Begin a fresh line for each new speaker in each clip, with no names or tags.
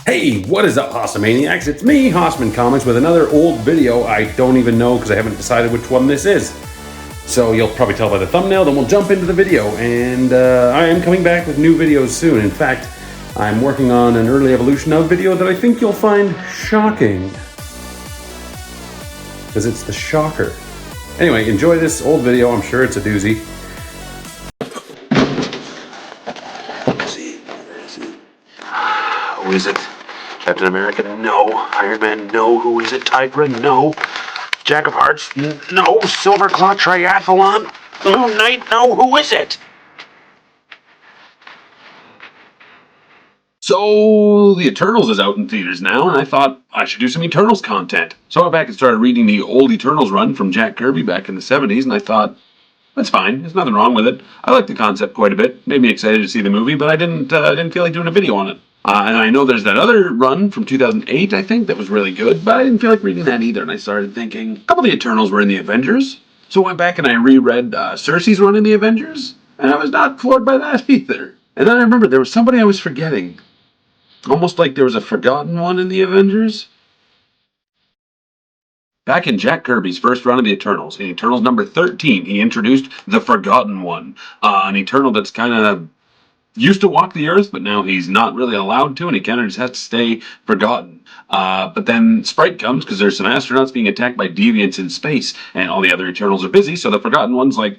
Hey, what is up, Haussamaniacs? It's me, Haussmann Comics, with another old video. I don't even know because I haven't decided which one this is. So you'll probably tell by the thumbnail, then we'll jump into the video. And I am coming back with new videos soon. In fact, I'm working on an early evolution of video that I think you'll find shocking. Because it's the shocker. Anyway, enjoy this old video. I'm sure it's a doozy. Who is it? Captain America? No. Iron Man? No. Who is it? Tigra? No. Jack of Hearts? No. Silver Claw Triathlon? Moon Knight? No. Who is it? So, the Eternals is out in theaters now, and I thought I should do some Eternals content. So I went back and started reading the old Eternals run from Jack Kirby back in the 70s, and I thought, that's fine. There's nothing wrong with it. I like the concept quite a bit. Made me excited to see the movie, but I didn't feel like doing a video on it. And I know there's that other run from 2008, I think, that was really good, but I didn't feel like reading that either, and I started thinking, a couple of the Eternals were in the Avengers, so I went back and I reread Cersei's run in the Avengers, and I was not floored by that either. And then I remembered there was somebody I was forgetting. Almost like there was a forgotten one in the Avengers. Back in Jack Kirby's first run of the Eternals, in Eternals number 13, he introduced the Forgotten One, an Eternal that's kind of used to walk the earth, but now he's not really allowed to, and he kind of just has to stay forgotten. But then Sprite comes, because there's some astronauts being attacked by deviants in space, and all the other Eternals are busy, so the Forgotten One's like,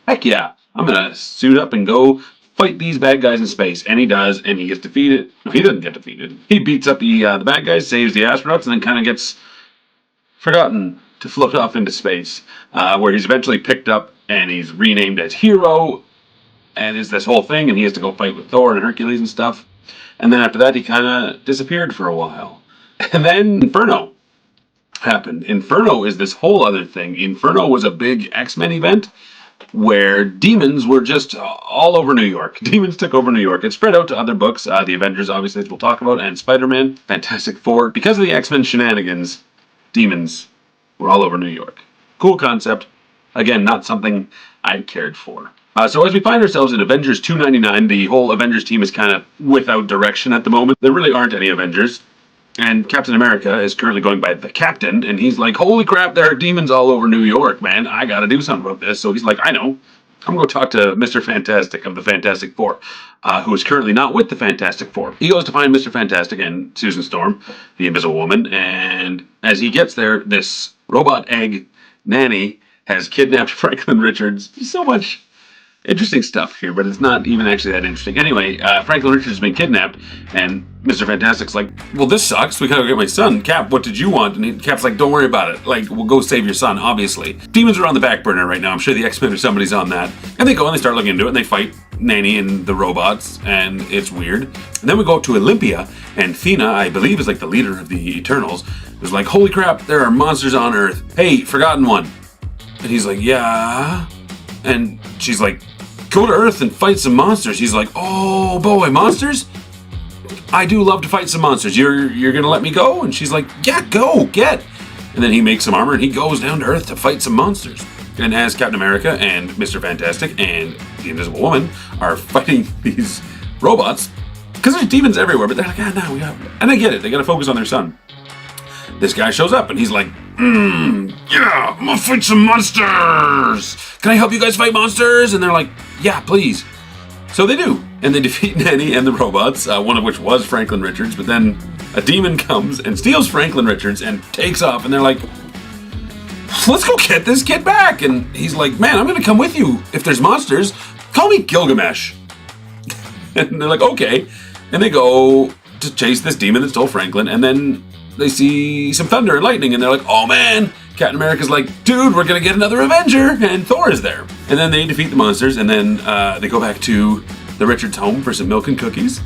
heck yeah, I'm gonna suit up and go fight these bad guys in space. And he does, and he gets defeated. No, he doesn't get defeated. He beats up the bad guys, saves the astronauts, and then kind of gets forgotten to float off into space, where he's eventually picked up, and he's renamed as Hero, and is this whole thing, and he has to go fight with Thor and Hercules and stuff. And then after that, he kind of disappeared for a while. And then Inferno happened. Inferno is this whole other thing. Inferno was a big X-Men event where demons were just all over New York. Demons took over New York. It spread out to other books, the Avengers, obviously, that we'll talk about, and Spider-Man, Fantastic Four. Because of the X-Men shenanigans, demons were all over New York. Cool concept. Again, not something I cared for. So as we find ourselves in Avengers 299, the whole Avengers team is kind of without direction at the moment. There really aren't any Avengers. And Captain America is currently going by the Captain, and he's like, holy crap, there are demons all over New York, man. I gotta do something about this. So he's like, I know. I'm going to talk to Mr. Fantastic of the Fantastic Four, who is currently not with the Fantastic Four. He goes to find Mr. Fantastic and Susan Storm, the Invisible Woman, and as he gets there, this robot egg nanny has kidnapped Franklin Richards. There's so much interesting stuff here, but it's not even actually that interesting. Anyway, Franklin Richards has been kidnapped, and Mr. Fantastic's like, well, this sucks. We gotta get my son. Cap, what did you want? And Cap's like, don't worry about it. Like, we'll go save your son, obviously. Demons are on the back burner right now. I'm sure the X-Men or somebody's on that. And they go and they start looking into it, and they fight Nanny and the robots, and it's weird. And then we go up to Olympia, and Thena, I believe, is like the leader of the Eternals, is like, holy crap, there are monsters on Earth. Hey, Forgotten One. And he's like, yeah. And she's like, go to Earth and fight some monsters. He's like, oh boy, monsters? I do love to fight some monsters. You're gonna let me go? And she's like, yeah, go, get. And then he makes some armor and he goes down to Earth to fight some monsters. And as Captain America and Mr. Fantastic and the Invisible Woman are fighting these robots, because there's demons everywhere, but they're like, no, we got. And I get it, they gotta focus on their son. This guy shows up and he's like, yeah, I'm gonna fight some monsters. Can I help you guys fight monsters? And they're like, yeah, please. So they do. And they defeat Nanny and the robots, one of which was Franklin Richards, but then a demon comes and steals Franklin Richards and takes off, and they're like, let's go get this kid back. And he's like, man, I'm gonna come with you if there's monsters. Call me Gilgamesh. And they're like, okay. And they go to chase this demon that stole Franklin, and then they see some thunder and lightning, and they're like, oh man. Captain America's like, dude, we're gonna get another Avenger, and Thor is there. And then they defeat the monsters, and then they go back to the Richards' home for some milk and cookies.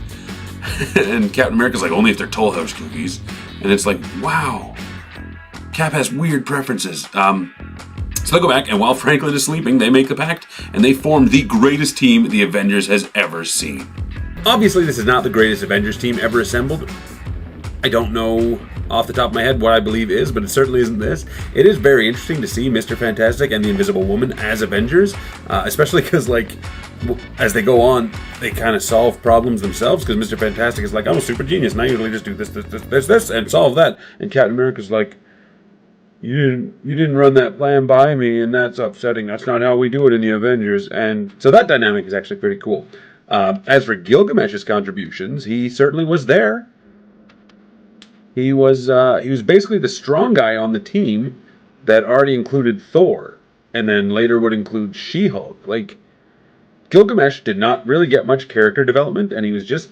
And Captain America's like, only if they're Toll House cookies. And it's like, wow. Cap has weird preferences. So they go back, and while Franklin is sleeping, they make the pact, and they form the greatest team the Avengers has ever seen. Obviously, this is not the greatest Avengers team ever assembled. I don't know off the top of my head what I believe is, but it certainly isn't this. It is very interesting to see Mr. Fantastic and the Invisible Woman as Avengers, especially because, like, as they go on, they kind of solve problems themselves, because Mr. Fantastic is like, I'm a super genius, and I usually just do this, and solve that. And Captain America's like, you didn't run that plan by me, and that's upsetting. That's not how we do it in the Avengers. And so that dynamic is actually pretty cool. As for Gilgamesh's contributions, he certainly was there. He was basically the strong guy on the team that already included Thor, and then later would include She-Hulk. Like, Gilgamesh did not really get much character development, and he was just,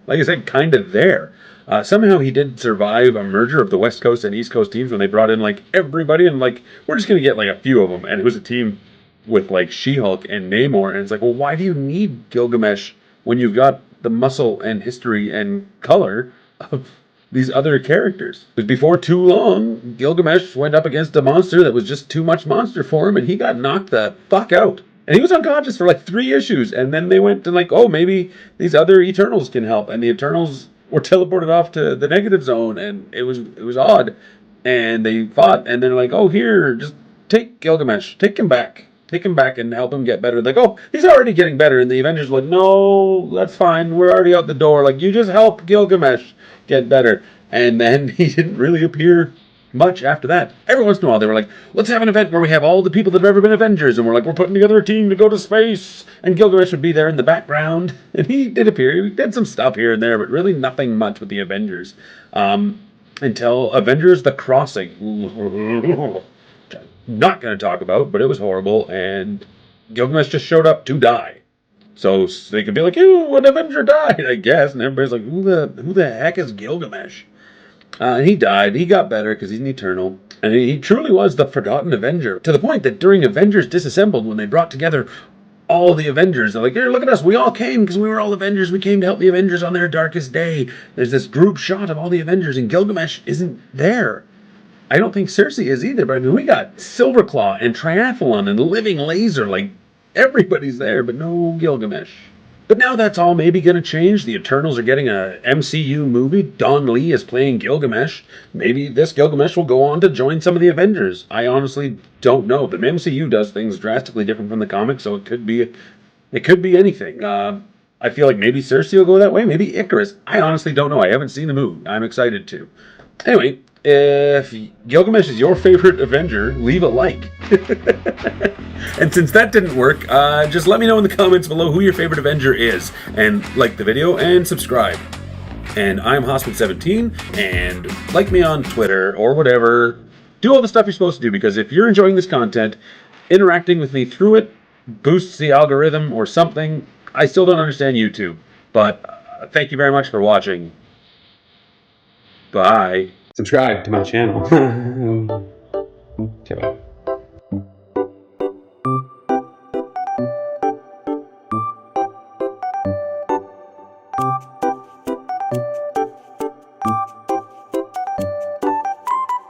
like I said, kind of there. Somehow he did survive a merger of the West Coast and East Coast teams when they brought in, like, everybody, and, like, we're just going to get, like, a few of them. And it was a team with, like, She-Hulk and Namor. And it's like, well, why do you need Gilgamesh when you've got the muscle and history and color of these other characters? Because before too long, Gilgamesh went up against a monster that was just too much monster for him, and he got knocked the fuck out. And he was unconscious for, like, 3 issues. And then they went to, like, oh, maybe these other Eternals can help. And the Eternals were teleported off to the negative zone, and it was odd. And they fought, and they're like, oh, here, just take Gilgamesh, take him back and help him get better. Like, oh, he's already getting better. And the Avengers were like, no, that's fine, we're already out the door. Like, you just help Gilgamesh get better. And then he didn't really appear much after that. Every once in a while, they were like, let's have an event where we have all the people that have ever been Avengers, and we're putting together a team to go to space, and Gilgamesh would be there in the background, and he did appear. He did some stuff here and there, but really nothing much with the Avengers. Until Avengers The Crossing. Not going to talk about, but it was horrible, and Gilgamesh just showed up to die. So they could be like, ew, an Avenger died, I guess, and everybody's like, who the heck is Gilgamesh? And he died. He got better because he's an Eternal. And he truly was the forgotten Avenger. To the point that during Avengers Disassembled, when they brought together all the Avengers, they're like, here, look at us. We all came because we were all Avengers. We came to help the Avengers on their darkest day. There's this group shot of all the Avengers, and Gilgamesh isn't there. I don't think Cersei is either. But I mean, we got Silverclaw and Triathlon and Living Laser. Like, everybody's there, but no Gilgamesh. But now that's all maybe going to change. The Eternals are getting a MCU movie. Don Lee is playing Gilgamesh. Maybe this Gilgamesh will go on to join some of the Avengers. I honestly don't know. But MCU does things drastically different from the comics, so it could be anything. I feel like maybe Cersei will go that way. Maybe Icarus. I honestly don't know. I haven't seen the movie. I'm excited to. Anyway, if Gilgamesh is your favorite Avenger, leave a like. And since that didn't work, just let me know in the comments below who your favorite Avenger is. And like the video and subscribe. And I'm Haussmann17, and like me on Twitter or whatever. Do all the stuff you're supposed to do, because if you're enjoying this content, interacting with me through it boosts the algorithm or something. I still don't understand YouTube. But thank you very much for watching. Bye. Subscribe to my channel.